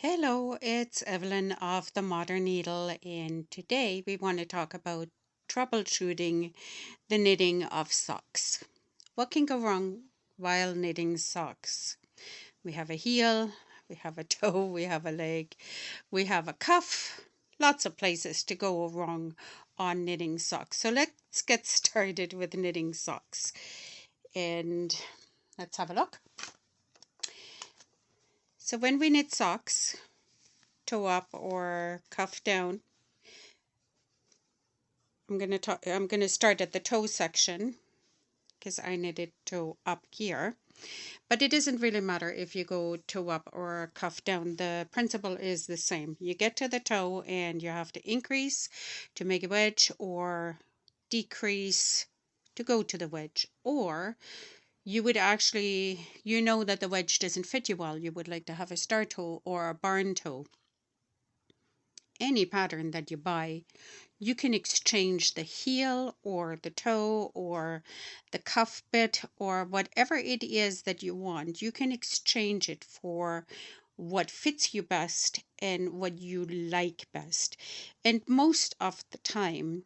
Hello, it's Evelyn of the Modern Needle, and today we want to talk about troubleshooting the knitting of socks. What can go wrong while knitting socks? We have a heel, we have a toe, we have a leg, we have a cuff, lots of places to go wrong on knitting socks. So let's get started with knitting socks and let's have a look. So when we knit socks, toe up or cuff down, I'm going to start at the toe section because I knitted toe up here. But it doesn't really matter if you go toe up or cuff down. The principle is the same. You get to the toe and you have to increase to make a wedge or decrease to go to the wedge. Or you would actually, you know that the wedge doesn't fit you well. You would like to have a star toe or a barn toe. Any pattern that you buy, you can exchange the heel or the toe or the cuff bit or whatever it is that you want. You can exchange it for what fits you best and what you like best. And most of the time,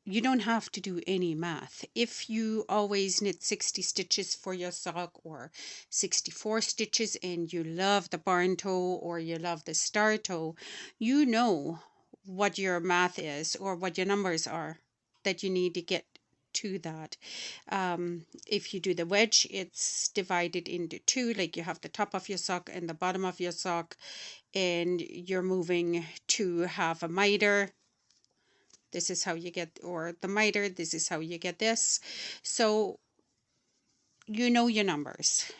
you don't have to do any math. If you always knit 60 stitches for your sock or 64 stitches and you love the barn toe or you love the star toe, you know what your math is or what your numbers are that you need to get to that. If you do the wedge, it's divided into two, like you have the top of your sock and the bottom of your sock, and you're moving to have a miter. This is how you get, or the miter, this is how you get this. So you know your numbers,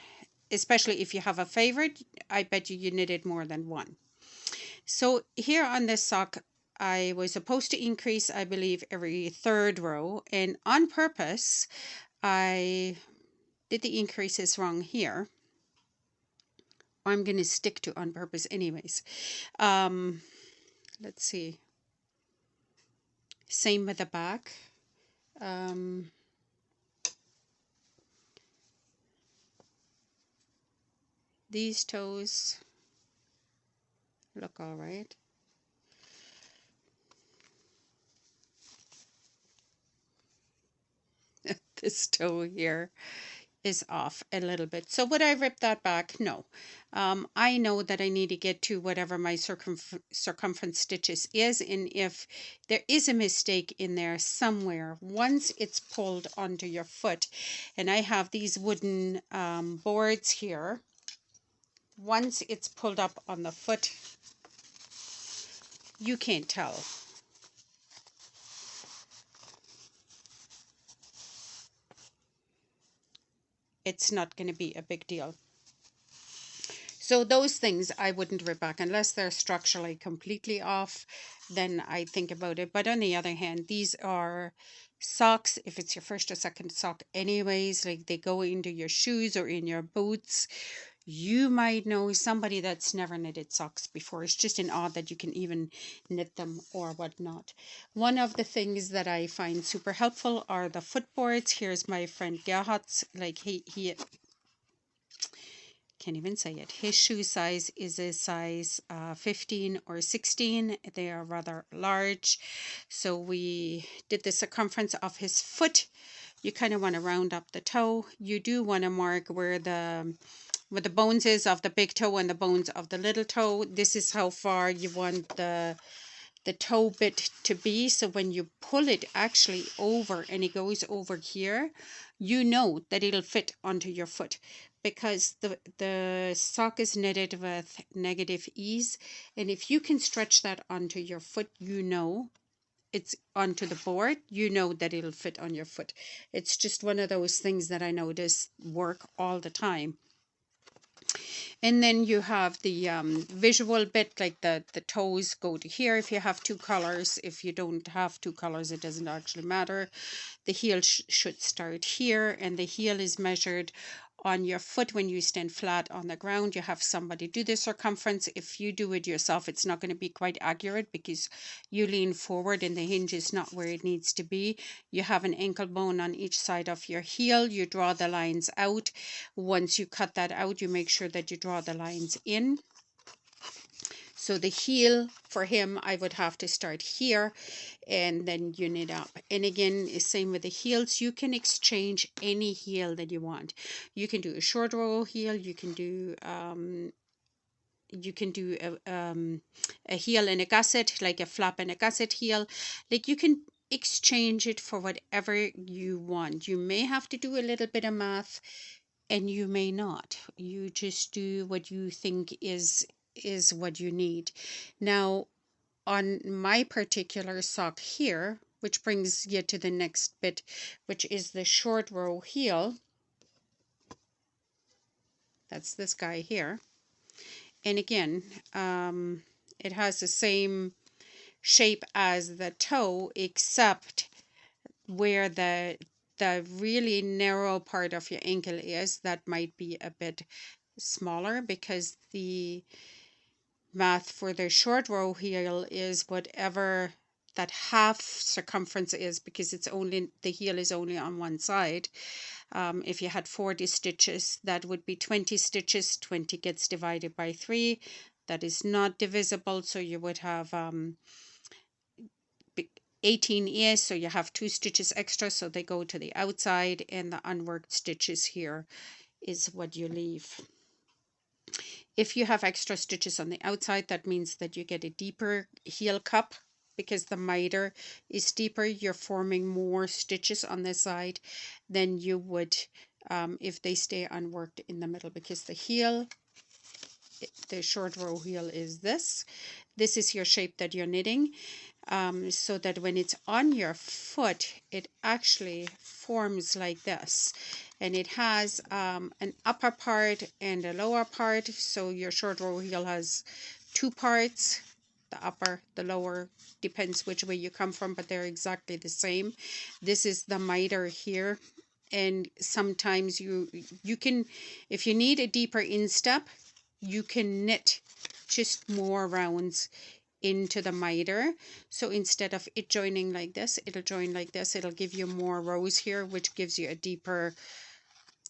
especially if you have a favorite. I bet you knitted more than one. So here on this sock, I was supposed to increase, I believe, every third row, and on purpose, I did the increases wrong here. I'm going to stick to on purpose anyways. Let's see. Same with the back. These toes look all right. This toe here is off a little bit. So would I rip that back? No. I know that I need to get to whatever my circumference stitches is, and if there is a mistake in there somewhere, once it's pulled onto your foot, and I have these wooden boards here, once it's pulled up on the foot, you can't tell. It's not going to be a big deal. So those things I wouldn't rip back unless they're structurally completely off, then I think about it. But on the other hand, these are socks. If it's your first or second sock anyways, like they go into your shoes or in your boots. You might know somebody that's never knitted socks before. It's just an odd that you can even knit them or whatnot. One of the things that I find super helpful are the footboards. Here's my friend Gerhard's, like he can't even say it. His shoe size is a size 15 or 16. They are rather large. So we did the circumference of his foot. You kind of want to round up the toe. You do want to mark where the bones is of the big toe and the bones of the little toe. This is how far you want the toe bit to be. So when you pull it actually over and it goes over here, you know that it'll fit onto your foot, because the sock is knitted with negative ease, and if you can stretch that onto your foot, you know it's onto the board, you know that it'll fit on your foot. It's just one of those things that I notice work all the time. And then you have the visual bit, like the toes go to here if you have two colors. If you don't have two colors, it doesn't actually matter. The heel should start here, and the heel is measured on your foot when you stand flat on the ground. You have somebody do the circumference. If you do it yourself, it's not going to be quite accurate because you lean forward and the hinge is not where it needs to be. You have an ankle bone on each side of your heel. You draw the lines out. Once you cut that out, you make sure that you draw the lines in. So the heel for him, I would have to start here and then you knit up. And again, same with the heels. You can exchange any heel that you want. You can do a short row heel. You can do a heel and a gusset, like a flap and a gusset heel. Like you can exchange it for whatever you want. You may have to do a little bit of math and you may not. You just do what you think is what you need. Now, on my particular sock here, which brings you to the next bit, which is the short row heel. That's this guy here. And again, it has the same shape as the toe, except where the really narrow part of your ankle is, that might be a bit smaller, because the math for the short row heel is whatever that half circumference is, because it's only, the heel is only on one side. If you had 40 stitches, that would be 20 stitches. 20 gets divided by 3. That is not divisible, so you would have 18 is, so you have 2 stitches extra, so they go to the outside, and the unworked stitches here is what you leave. If you have extra stitches on the outside, that means that you get a deeper heel cup, because the miter is deeper. You're forming more stitches on this side than you would if they stay unworked in the middle, because the heel, the short row heel is this. This is your shape that you're knitting, so that when it's on your foot, it actually forms like this. And it has an upper part and a lower part. So your short row heel has 2 parts, the upper, the lower, depends which way you come from, but they're exactly the same. This is the miter here. And sometimes you can, if you need a deeper instep, you can knit just more rounds into the miter. So instead of it joining like this, it'll join like this. It'll give you more rows here, which gives you a deeper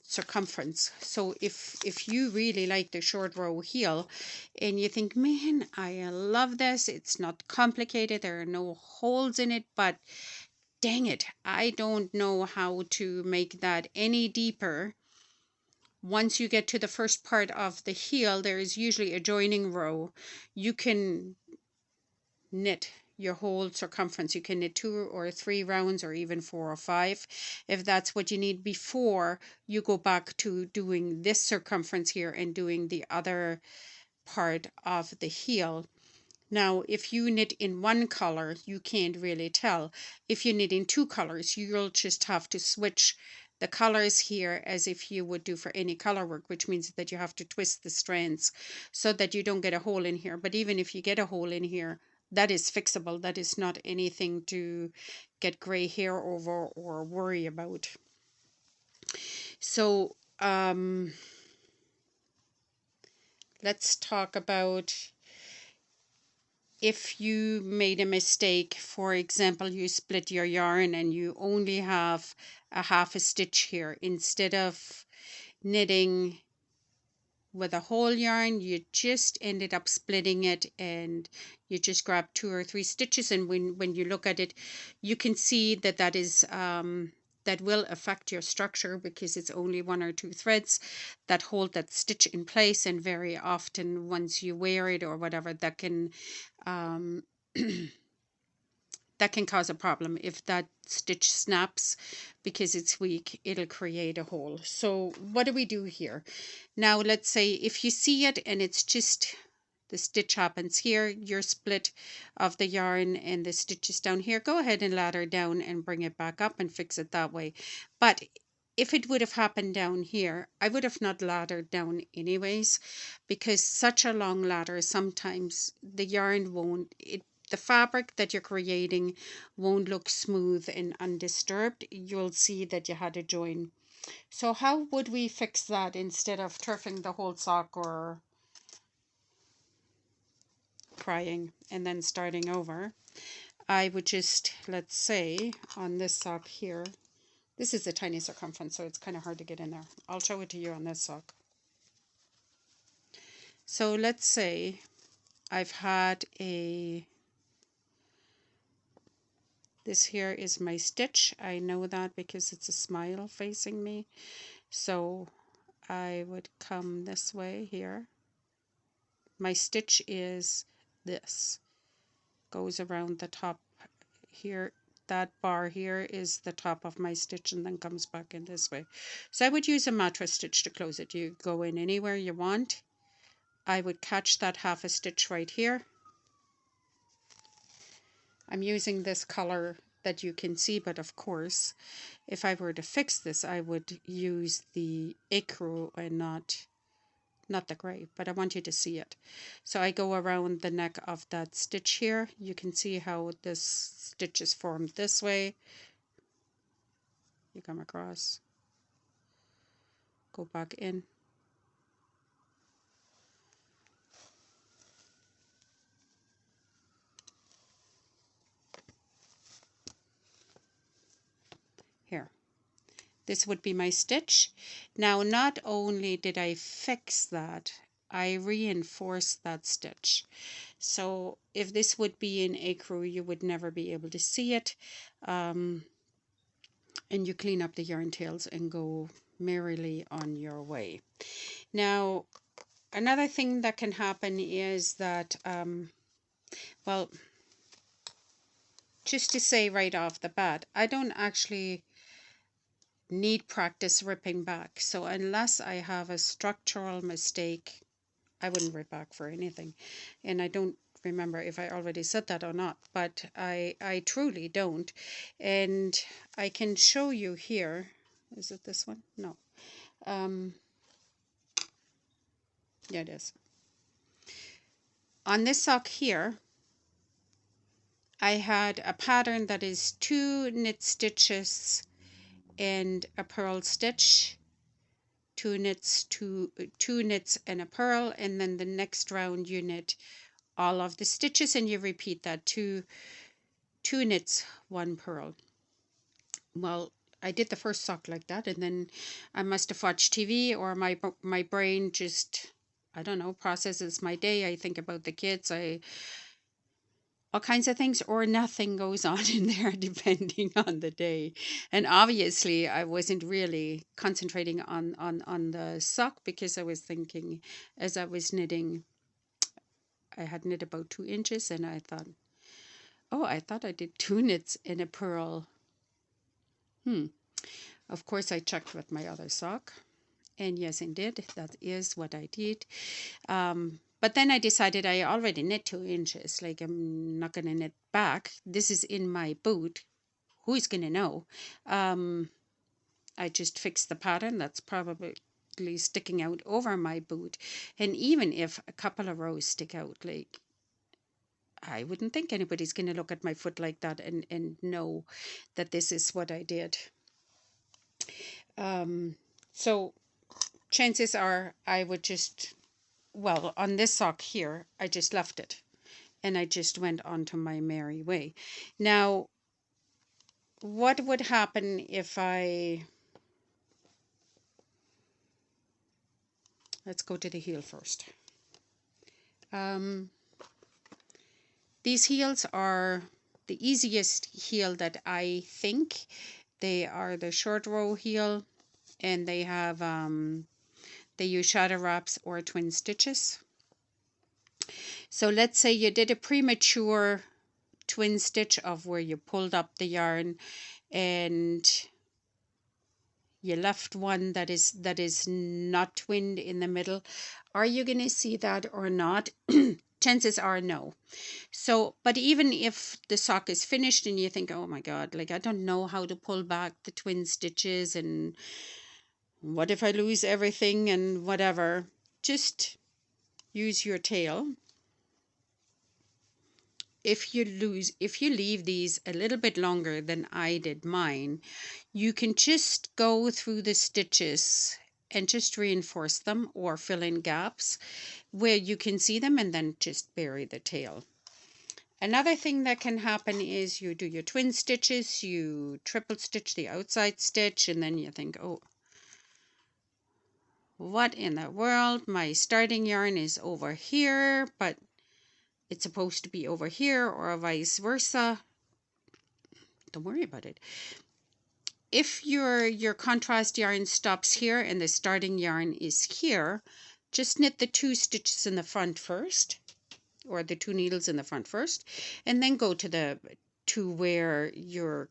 circumference. So if you really like the short row heel and you think, man, I love this, it's not complicated, there are no holes in it, but dang it, I don't know how to make that any deeper. Once you get to the first part of the heel, there is usually a joining row. You can knit your whole circumference. You can knit 2 or 3 rounds, or even 4 or 5, if that's what you need, before you go back to doing this circumference here and doing the other part of the heel. Now, if you knit in one color, you can't really tell. If you knit in 2 colors, you'll just have to switch the colors here as if you would do for any color work, which means that you have to twist the strands so that you don't get a hole in here. But even if you get a hole in here, that is fixable. That is not anything to get gray hair over or worry about. So let's talk about if you made a mistake. For example, you split your yarn and you only have a half a stitch here. Instead of knitting with a whole yarn, you just ended up splitting it, and you just grab 2 or 3 stitches, and when you look at it, you can see that that is that will affect your structure, because it's only 1 or 2 threads that hold that stitch in place, and very often once you wear it or whatever, that can that can cause a problem. If that stitch snaps because it's weak, it'll create a hole. So what do we do here? Now, let's say if you see it and it's just the stitch happens here, your split of the yarn and the stitches down here, go ahead and ladder down and bring it back up and fix it that way. But if it would have happened down here, I would have not laddered down anyways, because such a long ladder, sometimes the yarn won't, the fabric that you're creating won't look smooth and undisturbed. You'll see that you had a join. So how would we fix that instead of turfing the whole sock or crying and then starting over? I would just, let's say on this sock here, this is a tiny circumference, so it's kind of hard to get in there. I'll show it to you on this sock. So let's say I've had a, this here is my stitch. I know that because it's a smile facing me. So I would come this way here. My stitch is this, goes around the top here. That bar here is the top of my stitch and then comes back in this way. So I would use a mattress stitch to close it. You go in anywhere you want. I would catch that half a stitch right here. I'm using this color that you can see, but of course, if I were to fix this, I would use the ecru and not the gray, but I want you to see it. So I go around the neck of that stitch here. You can see how this stitch is formed this way. You come across, go back in. Here. This would be my stitch. Now, not only did I fix that, I reinforced that stitch. So if this would be in ecru, you would never be able to see it. And you clean up the yarn tails and go merrily on your way. Now, another thing that can happen is that, well, just to say right off the bat, I don't actually need practice ripping back. So unless I have a structural mistake, I wouldn't rip back for anything. And I don't remember if I already said that or not, but I truly don't. And I can show you here. Is it this one? No. Yeah, it is. On this sock here, I had a pattern that is 2 knit stitches and a purl stitch, 2 knits, two knits and a purl, and then the next round you knit all of the stitches and you repeat that, two knits, 1 purl. Well, I did the first sock like that, and then I must have watched TV, or my brain just, I don't know, processes my day. I think about the kids, all kinds of things, or nothing goes on in there depending on the day. And obviously I wasn't really concentrating on the sock, because I was thinking as I was knitting, I had knit about 2 inches and I thought, oh, I thought I did 2 knits in a purl. Of course I checked with my other sock, and yes indeed, that is what I did. But then I decided I already knit 2 inches, like I'm not going to knit back. This is in my boot. Who's going to know? I just fixed the pattern that's probably sticking out over my boot. And even if a couple of rows stick out, like, I wouldn't think anybody's going to look at my foot like that and know that this is what I did. So chances are I would just, well, on this sock here, I just left it and I just went on to my merry way. Now, what would happen if let's go to the heel first. These heels are the easiest heel that I think. They are the short row heel, and they have, they use shadow wraps or twin stitches. So let's say you did a premature twin stitch of where you pulled up the yarn and you left one that is not twinned in the middle. Are you going to see that or not? Chances are no. So, but even if the sock is finished and you think, oh my God, like I don't know how to pull back the twin stitches, and what if I lose everything and whatever, just use your tail. If you leave these a little bit longer than I did mine, you can just go through the stitches and just reinforce them or fill in gaps where you can see them, and then just bury the tail. Another thing that can happen is you do your twin stitches, you triple stitch the outside stitch, and then you think, oh, what in the world? My starting yarn is over here, but it's supposed to be over here or vice versa, don't worry about it. If your contrast yarn stops here and the starting yarn is here, just knit the 2 stitches in the front first, or the 2 needles in the front first, and then go to where your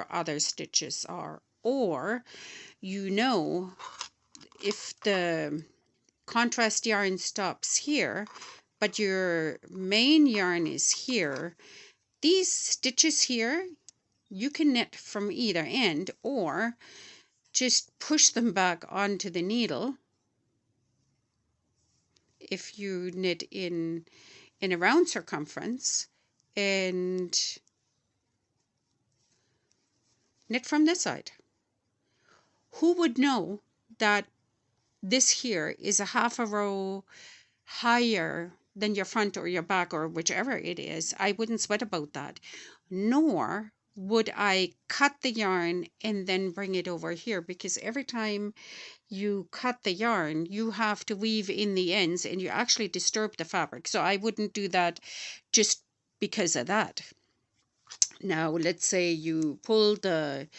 other stitches are. Or, if the contrast yarn stops here, but your main yarn is here, these stitches here, you can knit from either end, or just push them back onto the needle if you knit in a round circumference, and knit from this side. Who would know that this here is a half a row higher than your front or your back or whichever it is? I wouldn't sweat about that. Nor would I cut the yarn and then bring it over here, because every time you cut the yarn, you have to weave in the ends and you actually disturb the fabric. So I wouldn't do that just because of that. Now, let's say you pulled the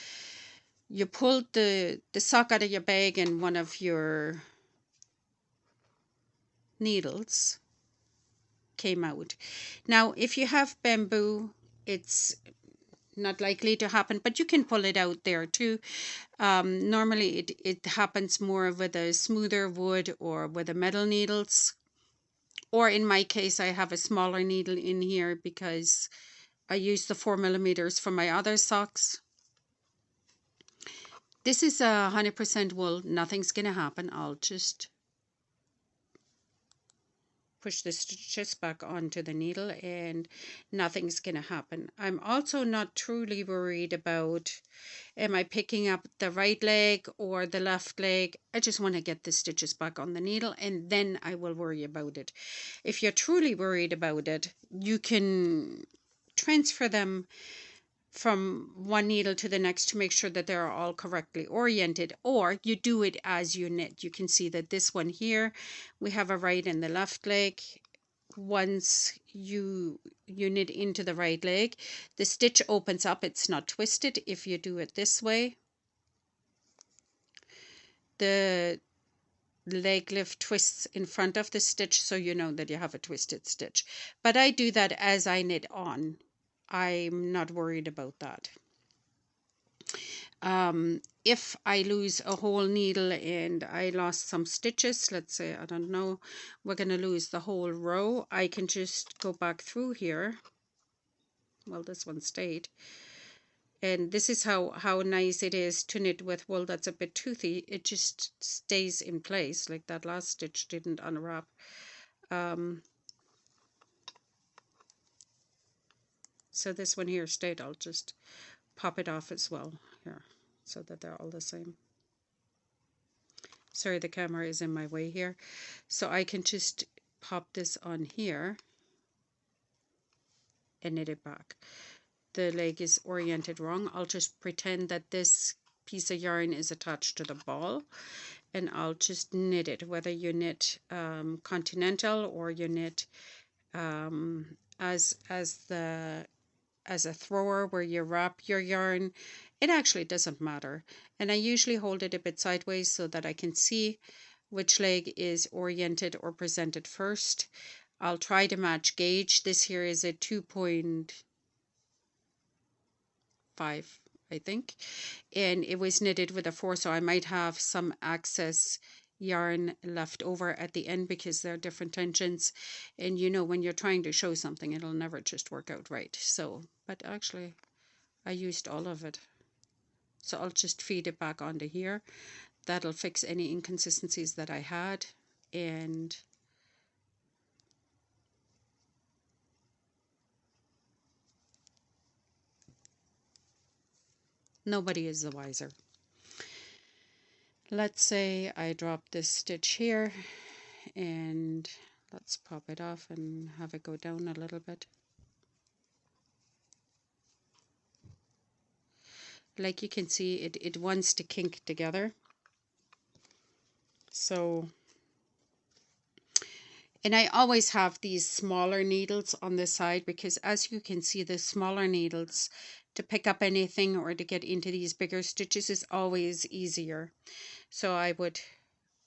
sock out of your bag and one of your needles came out. Now, if you have bamboo, it's not likely to happen, but you can pull it out there too. Normally it happens more with a smoother wood or with the metal needles. Or in my case, I have a smaller needle in here because I use the 4mm for my other socks. This is 100% wool. Nothing's going to happen. I'll just push the stitches back onto the needle and nothing's going to happen. I'm also not truly worried about, am I picking up the right leg or the left leg? I just want to get the stitches back on the needle and then I will worry about it. If you're truly worried about it, you can transfer them from one needle to the next to make sure that they're all correctly oriented, or you do it as you knit. You can see that this one here, we have a right and the left leg. Once you knit into the right leg, the stitch opens up, it's not twisted. If you do it this way, the leg lift twists in front of the stitch, so you know that you have a twisted stitch. But I do that as I knit on. I'm not worried about that. If I lose a whole needle and I lost some stitches, let's say, I don't know, we're going to lose the whole row, I can just go back through here. Well, this one stayed. And this is how nice it is to knit with wool that's a bit toothy. It just stays in place, like that last stitch didn't unwrap. So this one here stayed. I'll just pop it off as well here, so that they're all the same. Sorry, the camera is in my way here. So I can just pop this on here and knit it back. The leg is oriented wrong. I'll just pretend that this piece of yarn is attached to the ball and I'll just knit it, whether you knit continental or you knit as a thrower where you wrap your yarn. It actually doesn't matter. And I usually hold it a bit sideways so that I can see which leg is oriented or presented first. I'll try to match gauge. This here is a 2.5, I think. And it was knitted with a 4, so I might have some excess yarn left over at the end because they're different tensions. And you know, when you're trying to show something, it'll never just work out right. So, but actually, I used all of it. So I'll just feed it back onto here. That'll fix any inconsistencies that I had. And nobody is the wiser. Let's say I drop this stitch here and let's pop it off and have it go down a little bit. Like you can see, it wants to kink together. So, And I always have these smaller needles on the side because, as you can see, the smaller needles to pick up anything or to get into these bigger stitches is always easier. So I would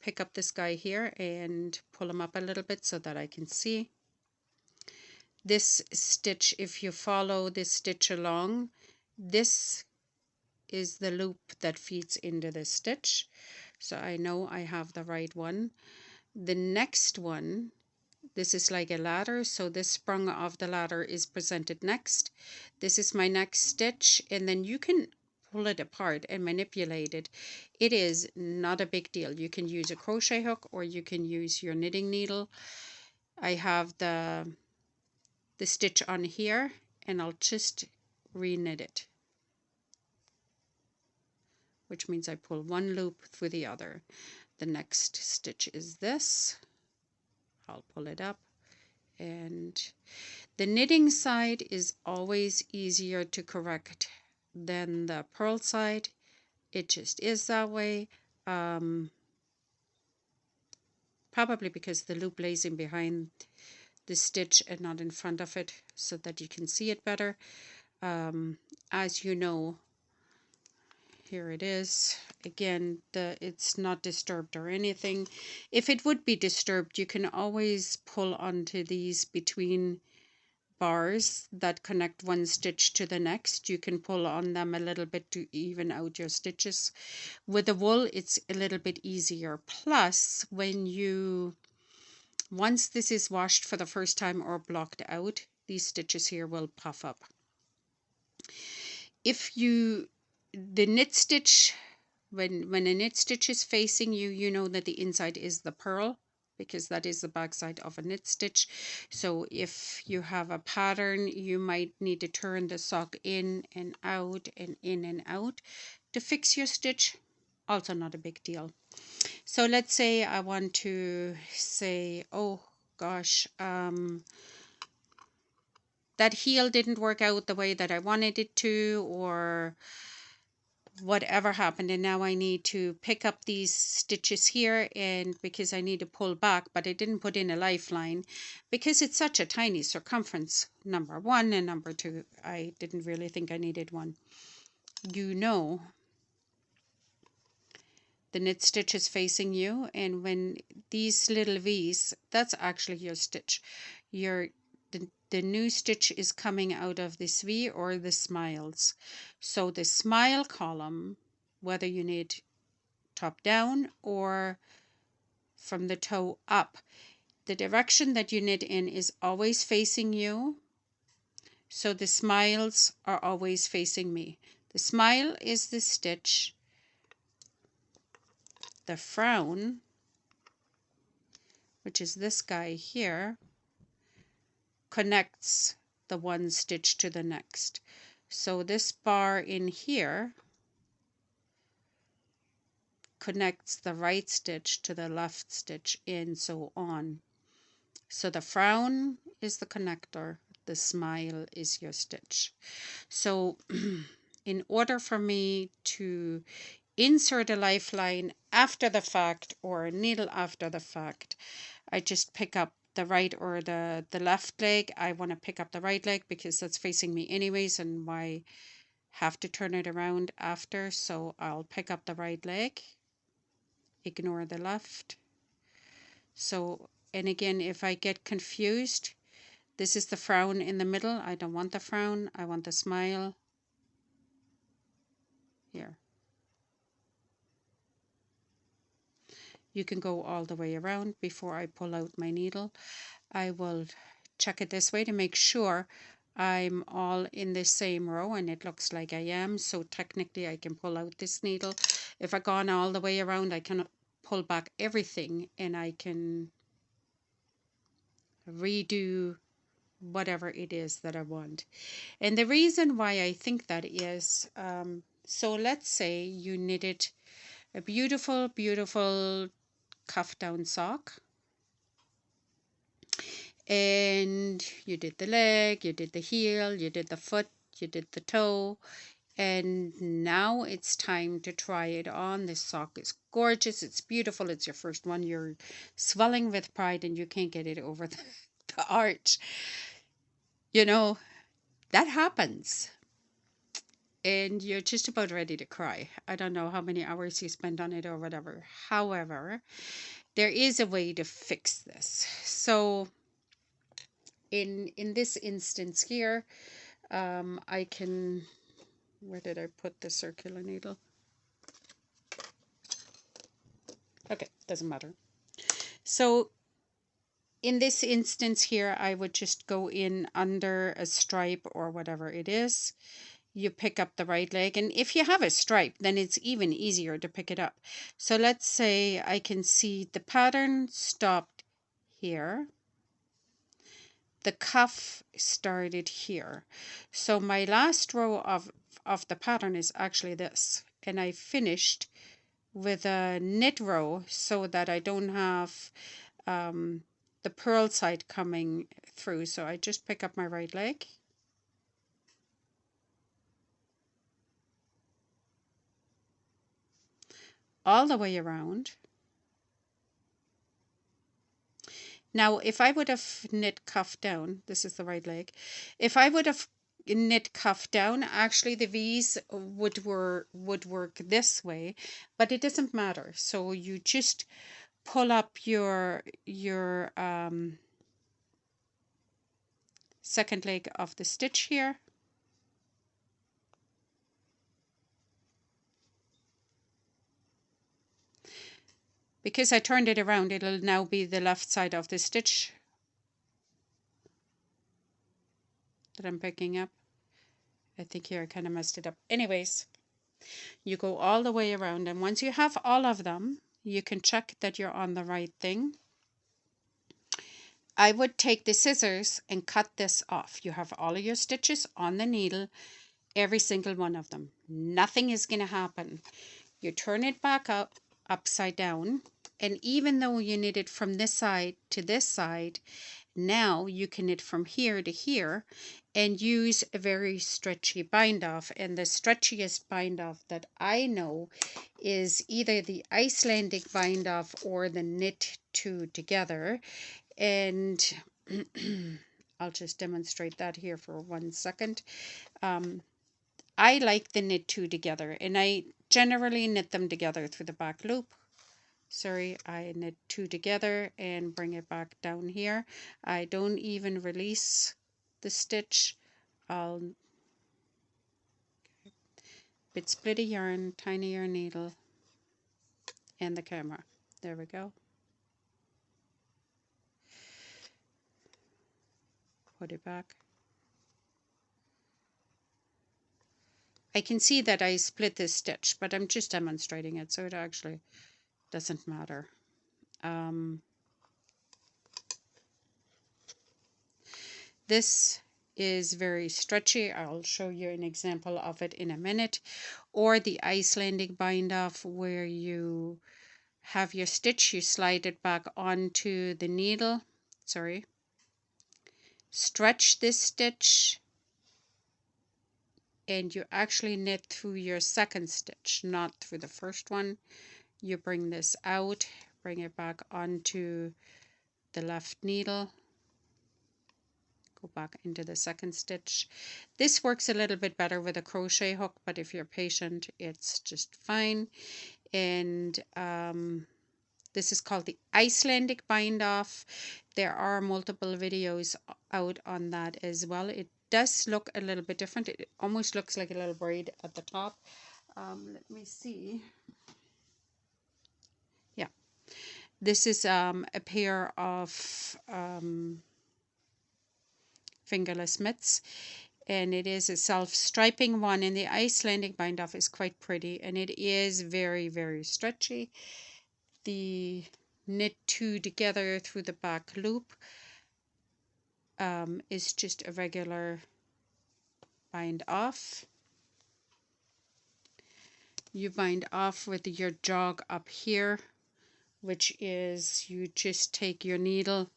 pick up this guy here and pull him up a little bit so that I can see. This stitch, if you follow this stitch along, this is the loop that feeds into this stitch. So I know I have the right one. The next one, this is like a ladder, so this sprung of the ladder is presented next. This is my next stitch, and then you can pull it apart and manipulate it. It is not a big deal. You can use a crochet hook or you can use your knitting needle. I have the stitch on here, and I'll just re-knit it, which means I pull one loop through the other. The next stitch is this. I'll pull it up, and the knitting side is always easier to correct than the purl side. It just is that way. Probably because the loop lays in behind the stitch and not in front of it, so that you can see it better. As you know, here it is. Again, it's not disturbed or anything. If it would be disturbed, you can always pull onto these between bars that connect one stitch to the next. You can pull on them a little bit to even out your stitches. With the wool, it's a little bit easier. Plus, once this is washed for the first time or blocked out, these stitches here will puff up. The knit stitch, when a knit stitch is facing you, you know that the inside is the purl, because that is the back side of a knit stitch. So if you have a pattern, you might need to turn the sock in and out and in and out to fix your stitch. Also not a big deal. So let's say I want to say, oh gosh, that heel didn't work out the way that I wanted it to, or whatever happened, and now I need to pick up these stitches here, and because I need to pull back, but I didn't put in a lifeline because it's such a tiny circumference, number one, and number two, I didn't really think I needed one. You know, the knit stitch is facing you, and when these little V's, that's actually your stitch. The new stitch is coming out of this V or the smiles. So the smile column, whether you knit top down or from the toe up, the direction that you knit in is always facing you. So the smiles are always facing me. The smile is the stitch. The frown, which is this guy here, connects the one stitch to the next. So this bar in here connects the right stitch to the left stitch, and so on. So the frown is the connector, the smile is your stitch. So in order for me to insert a lifeline after the fact or a needle after the fact, I just pick up the right or the left leg. I want to pick up the right leg because that's facing me anyways, and why have to turn it around after. So I'll pick up the right leg, ignore the left. So, and again, if I get confused, this is the frown in the middle. I don't want the frown, I want the smile here. You can go all the way around. Before I pull out my needle, I will check it this way to make sure I'm all in the same row, and it looks like I am. So technically I can pull out this needle. If I've gone all the way around, I can pull back everything and I can redo whatever it is that I want. And the reason why I think that is, so let's say you knitted a beautiful, beautiful cuff down sock, and you did the leg, you did the heel, you did the foot, you did the toe, And now it's time to try it on. This sock is gorgeous. It's beautiful. It's your first one. You're swelling with pride and you can't get it over the arch. You know, that happens. And you're just about ready to cry. I don't know how many hours you spent on it or whatever. However, there is a way to fix this. So in this instance here, I can, where did I put the circular needle? Okay, doesn't matter. So in this instance here, I would just go in under a stripe or whatever it is. You pick up the right leg, and if you have a stripe, then it's even easier to pick it up. So let's say I can see the pattern stopped here. The cuff started here. So my last row of the pattern is actually this, and I finished with a knit row so that I don't have the purl side coming through. So I just pick up my right leg, all the way around. Now, if I would have knit cuff down, this is the right leg. If I would have knit cuff down, actually the V's would work this way, but it doesn't matter. So you just pull up your second leg of the stitch here. Because I turned it around, it'll now be the left side of the stitch that I'm picking up. I think here I kind of messed it up. Anyways, you go all the way around, and once you have all of them, you can check that you're on the right thing. I would take the scissors and cut this off. You have all of your stitches on the needle, every single one of them. Nothing is going to happen. You turn it back up, upside down, and even though you knit it from this side to this side, now you can knit from here to here and use a very stretchy bind off. And the stretchiest bind off that I know is either the Icelandic bind off or the knit two together. And I'll just demonstrate that here for 1 second. I like the knit two together, and I generally knit them together through the back loop. Sorry, I knit two together and bring it back down here. I don't even release the stitch. I'll bit split a yarn, tiny yarn needle, and the camera. There we go. Put it back. I can see that I split this stitch, but I'm just demonstrating it, so it actually doesn't matter. This is very stretchy. I'll show you an example of it in a minute. Or the Icelandic bind off, where you have your stitch, you slide it back onto the needle. Sorry. Stretch this stitch, and you actually knit through your second stitch, not through the first one. You bring this out, bring it back onto the left needle, go back into the second stitch. This works a little bit better with a crochet hook, but if you're patient, it's just fine. And this is called the Icelandic bind off. There are multiple videos out on that as well. It does look a little bit different. It almost looks like a little braid at the top. Let me see. Yeah, this is a pair of fingerless mitts, and it is a self-striping one, and the Icelandic bind off is quite pretty, and it is very, very stretchy. The knit two together through the back loop is just a regular bind off. You bind off with your jog up here, which is you just take your needle,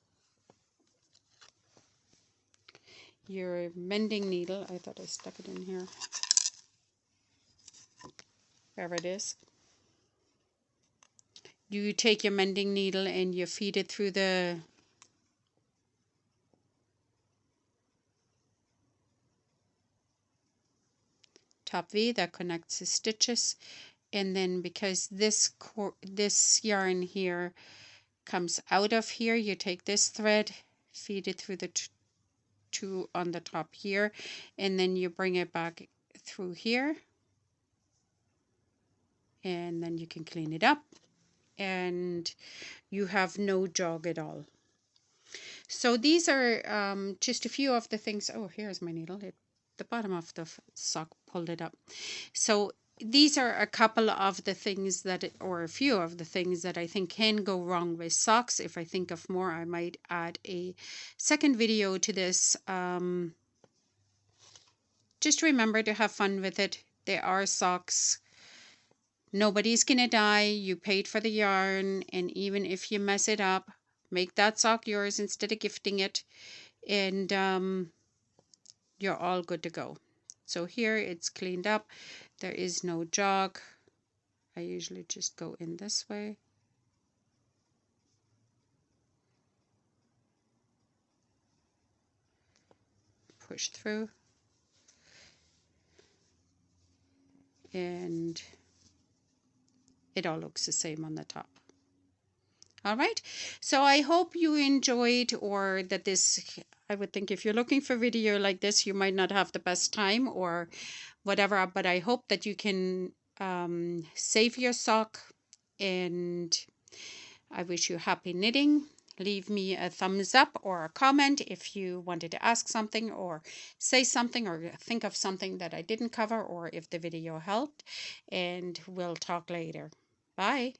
your mending needle, I thought I stuck it in here, wherever it is. You take your mending needle and you feed it through the top V that connects the stitches, and then because this yarn here comes out of here, you take this thread, feed it through the two on the top here, and then you bring it back through here, and then you can clean it up and you have no jog at all. So these are just a few of the things. Oh, here's my needle. The bottom of the sock pulled it up. So these are a couple of the things that, or a few of the things that I think can go wrong with socks. If I think of more, I might add a second video to this. Just remember to have fun with it. They are socks. Nobody's gonna die. You paid for the yarn, and even if you mess it up, make that sock yours instead of gifting it, and you're all good to go. So here it's cleaned up. There is no jog. I usually just go in this way. Push through. And it all looks the same on the top. All right. So I hope you enjoyed, or that this, I would think if you're looking for video like this, you might not have the best time or whatever, but I hope that you can save your sock, and I wish you happy knitting. Leave me a thumbs up or a comment if you wanted to ask something or say something or think of something that I didn't cover, or if the video helped, and we'll talk later. Bye.